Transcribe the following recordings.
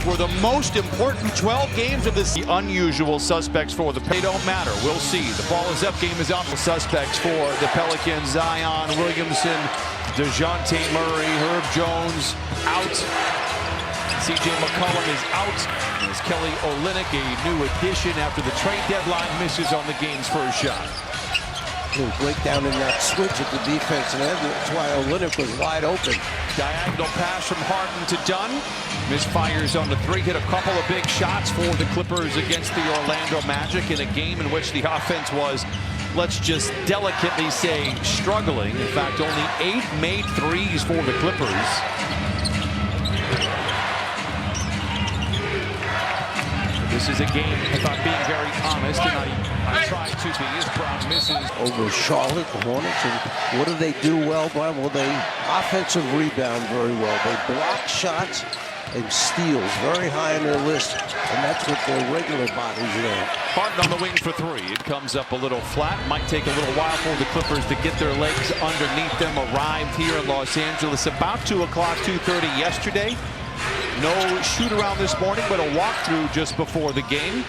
For the most important 12 games of this, the unusual suspects for the they don't matter. We'll see. The ball is up. Game is on. The suspects for the Pelicans: Zion Williamson, DeJounte Murray, Herb Jones out. CJ McCollum is out. As Kelly Olynyk, a new addition after the trade deadline, misses on the game's first shot. Breakdown in that switch at the defensive end. That's why Olynyk was wide open. Diagonal pass from Harden to Dunn. Misfires on the three. Hit a couple of big shots for the Clippers against the Orlando Magic in a game in which the offense was, let's just delicately say, struggling. In fact, only 8 made threes for the Clippers. This is a game, if I'm being very honest, and I try to be, as Brown misses. Over Charlotte, the Hornets, and what do they do well, Brian? Well, they offensive rebound very well. They block shots and steals very high on their list, and that's what their regular bodies are. Harden on the wing for three. It comes up a little flat. Might take a little while for the Clippers to get their legs underneath them. Arrived here in Los Angeles about 2 o'clock, 2:30 yesterday. No shoot around this morning, but a walkthrough just before the game.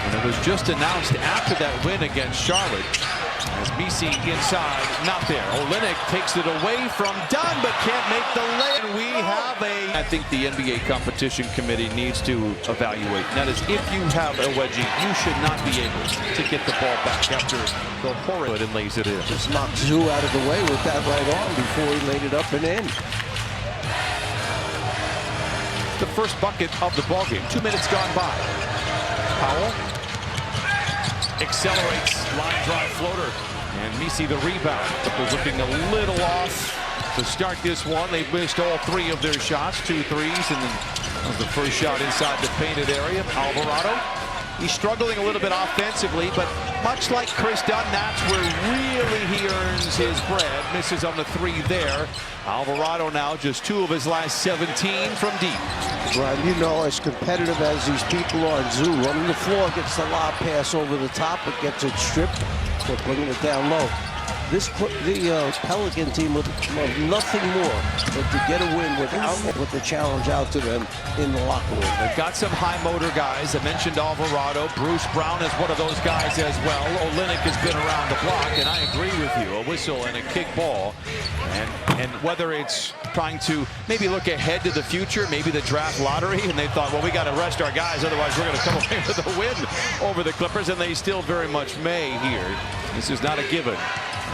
And it was just announced after that win against Charlotte. As BC inside, not there. Olynyk takes it away from Dunn, but can't make the lay. We have I think the NBA competition committee needs to evaluate. And that is, if you have a wedgie, you should not be able to get the ball back after the horrid and lays it in. Just knocked Zoo out of the way with that right arm before he laid it up and in. The first bucket of the ballgame. 2 minutes gone by. Powell accelerates, line drive floater, and Messi the rebound. Clippers looking a little off to start this one. They've missed all 3 of their shots, 2 threes, and then the first shot inside the painted area. Alvarado, he's struggling a little bit offensively, but much like Chris Dunn, that's where really he earns his bread. Misses on the 3 there. Alvarado now just 2 of his last 17 from deep. Brian, you know, as competitive as these people are, Zoo running the floor, gets the lob pass over the top, but gets it stripped for bringing it down low. The Pelican team would love nothing more but to get a win with the challenge out to them in the locker room. They've got some high motor guys. I mentioned Alvarado. Bruce Brown is one of those guys as well. Olynyk has been around the block, and I agree with you. A whistle and a kick ball. And whether it's trying to maybe look ahead to the future, maybe the draft lottery, and they thought, well, we got to rest our guys, otherwise we're going to come away with a win over the Clippers, and they still very much may here. This is not a given.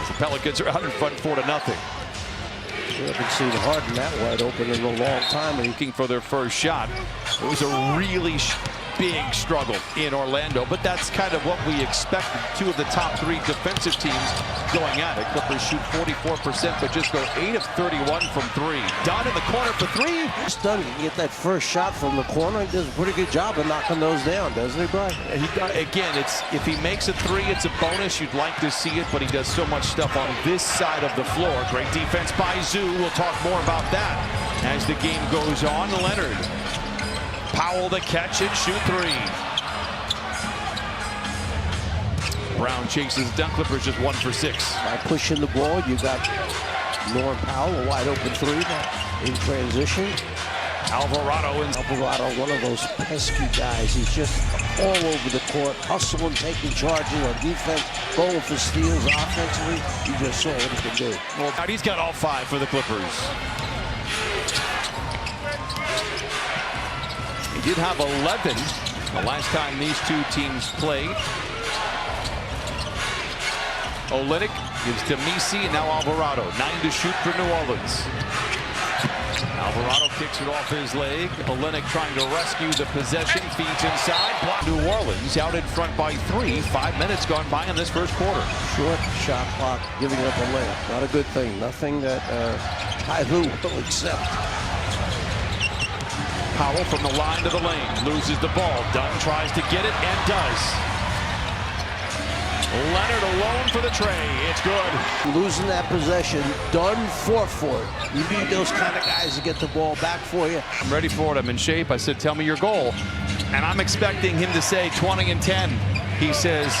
The Pelicans are out in front 4-0. We haven't seen Harden that wide open in a long time. Looking for their first shot. It was a really big struggle in Orlando, but that's kind of what we expected. 2 of the top 3 defensive teams going at it. Clippers shoot 44%, but just go 8 of 31 from 3. Dunn in the corner for 3. Dunn can get that first shot from the corner. He does a pretty good job of knocking those down, doesn't he, Brian? Again, if he makes a 3, it's a bonus. You'd like to see it, but he does so much stuff on this side of the floor. Great defense by Zoo. We'll talk more about that as the game goes on. Leonard. Powell the catch and shoot 3. Brown chases down. Clippers just 1 for 6. By pushing the ball, you got Norm Powell, a wide open 3 in transition. Alvarado, one of those pesky guys. He's just all over the court, hustling, taking charges on defense, going for steals offensively. You just saw what he can do. Well, he's got all 5 for the Clippers. He did have 11 the last time these 2 teams played. Olynyk gives to Messi, and now Alvarado. 9 to shoot for New Orleans. Alvarado kicks it off his leg. Olynyk trying to rescue the possession. Feeds inside. Block. New Orleans out in front by 3. 5 minutes gone by in this first quarter. Short shot clock, giving up a layup. Not a good thing. Nothing that Ty Lue will accept. Powell from the line to the lane. Loses the ball. Dunn tries to get it and does. Leonard alone for the tray. It's good. Losing that possession, Dunn fought for it. You need those kind of guys to get the ball back for you. I'm ready for it. I'm in shape. I said, tell me your goal. And I'm expecting him to say 20 and 10. He says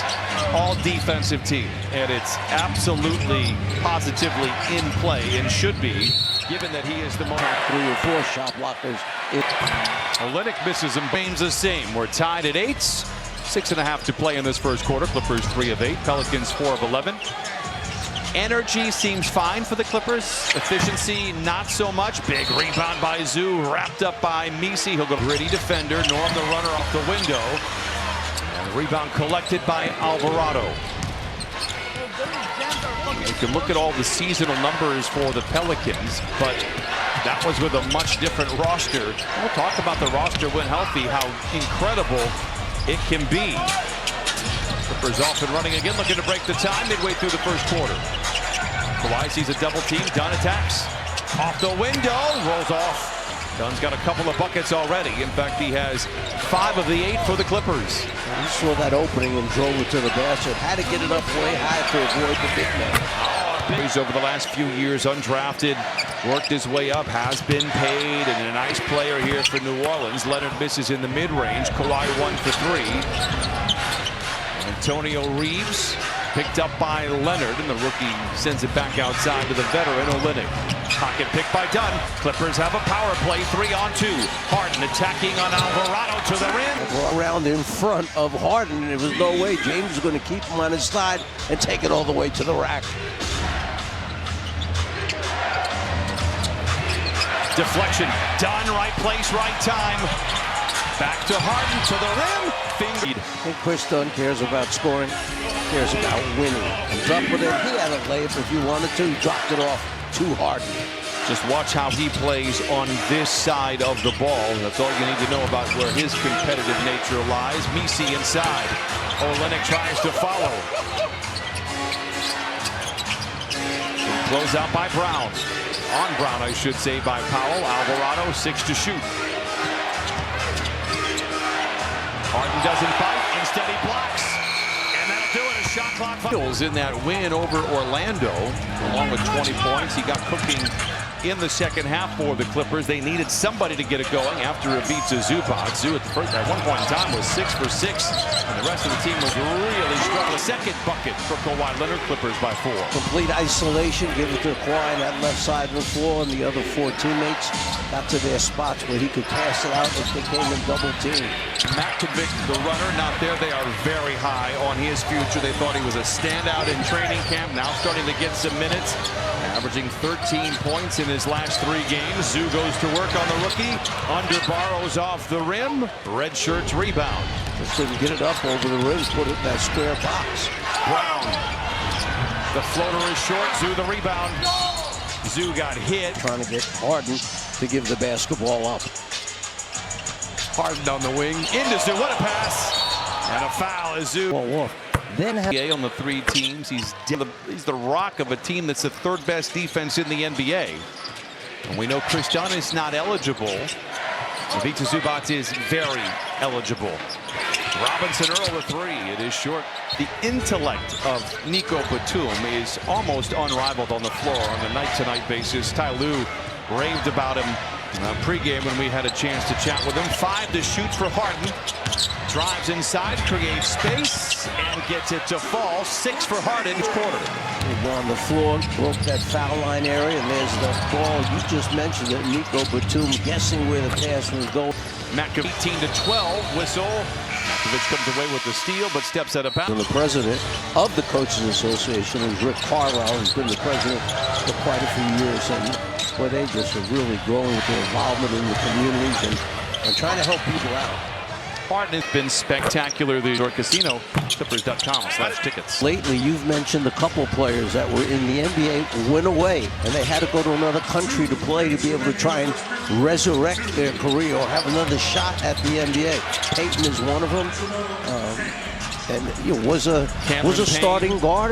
all defensive team, and it's absolutely, positively in play and should be, given that he is the most. 3 or 4 shot blockers. Olynyk misses and Baines the same. We're tied at 8. 6.5 to play in this first quarter. Clippers 3 of 8. Pelicans 4 of 11. Energy seems fine for the Clippers. Efficiency, not so much. Big rebound by Zoo, wrapped up by Misi. He'll go gritty defender. Norm the runner off the window. And the rebound collected by Alvarado. You can look at all the seasonal numbers for the Pelicans, but that was with a much different roster. We'll talk about the roster when healthy, how incredible it can be. Clippers off and running again, looking to break the tie midway through the first quarter. Kawhi sees a double team. Dunn attacks. Off the window. Rolls off. Dunn's got a couple of buckets already. In fact, he has 5 of the 8 for the Clippers. He saw that opening and drove it to the basket. Had to get it up way high to avoid the big man. He's over the last few years undrafted. Worked his way up. Has been paid. And a nice player here for New Orleans. Leonard misses in the mid-range. Kawhi 1 for 3. Antonio Reeves picked up by Leonard, and the rookie sends it back outside to the veteran Olynyk. Pocket pick by Dunn. Clippers have a power play, 3-on-2. Harden attacking on Alvarado to the rim. Around in front of Harden, there was no way James was going to keep him on his side and take it all the way to the rack. Deflection. Dunn, right place, right time. Back to Harden to the rim. I think Chris Dunn cares about scoring, cares about winning. He's up with it. He had a layup if he wanted to. He dropped it off to Harden. Just watch how he plays on this side of the ball. That's all you need to know about where his competitive nature lies. Misi inside. Olynyk tries to follow. Close out by Brown. On Brown, I should say, by Powell. Alvarado, 6 to shoot. Harden doesn't fight. Instead, he blocks. And that'll do it. A shot clock. Feels in that win over Orlando, along with 20 points. He got cooking in the second half for the Clippers. They needed somebody to get it going after a beat to Zubac. Zoo at one point in time was 6 for 6, and the rest of the team was really struggling. Second bucket for Kawhi Leonard. Clippers by 4. Complete isolation. Give it to Kawhi on that left side of the floor, and the other 4 teammates got to their spots where he could pass it out if they came in double team. Makovic, the runner, not there. They are very high on his future. They thought he was a standout in training camp. Now starting to get some minutes, averaging 13 points in his last 3 games. Zoo goes to work on the rookie. Under Barrows off the rim. Red shirts rebound. Just didn't get it up over the rim, put it in that square box. Brown. The floater is short. Zoo the rebound. Zoo got hit. Trying to get Harden to give the basketball up. Harden on the wing. Into Zoo. What a pass. And a foul as Zoo. Then on the 3 teams. He's the rock of a team that's the 3rd best defense in the NBA. And we know Chris Dunn is not eligible. Ivica Zubac is very eligible. Robinson Earl the 3. It is short. The intellect of Nico Batum is almost unrivaled on the floor on a night-to-night basis. Ty Lue raved about him pregame when we had a chance to chat with him. 5 to shoot for Harden. Drives inside, creates space, and gets it to fall. 6 for Harden each quarter. On the floor, broke that foul line area, and there's the ball. You just mentioned it. Nico Batum guessing where the pass was going. Makovic 18 to 12. Whistle. Makovic comes away with the steal, but steps out of bounds. And the president of the Coaches Association is Rick Carlisle, who's been the president for quite a few years, and where they just are really growing with their involvement in the communities and trying to help people out. Harden has been spectacular. The Resort Casino, Clippers.com/tickets. Lately, you've mentioned a couple players that were in the NBA, went away, and they had to go to another country to play to be able to try and resurrect their career or have another shot at the NBA. Peyton is one of them. And was a starting guard.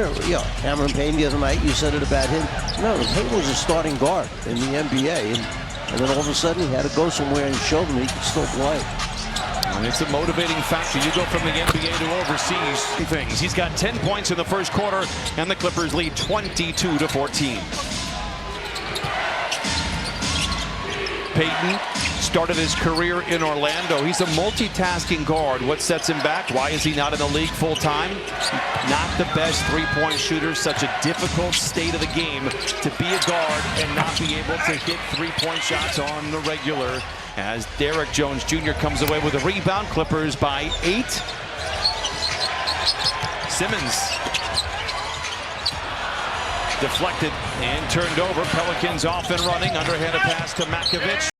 Cameron Payne the other night, you said it about him. No, Payne was a starting guard in the NBA, and then all of a sudden he had to go somewhere and show them he could still play. And it's a motivating factor. You go from the NBA to overseas things. He's got 10 points in the first quarter, and the Clippers lead 22 to 14. Payton started his career in Orlando. He's a multitasking guard. What sets him back? Why is he not in the league full time? Not the best three-point shooter. Such a difficult state of the game to be a guard and not be able to hit three-point shots on the regular. As Derrick Jones Jr. comes away with a rebound. Clippers by 8. Simmons deflected and turned over. Pelicans off and running. Underhanded pass to Makovich.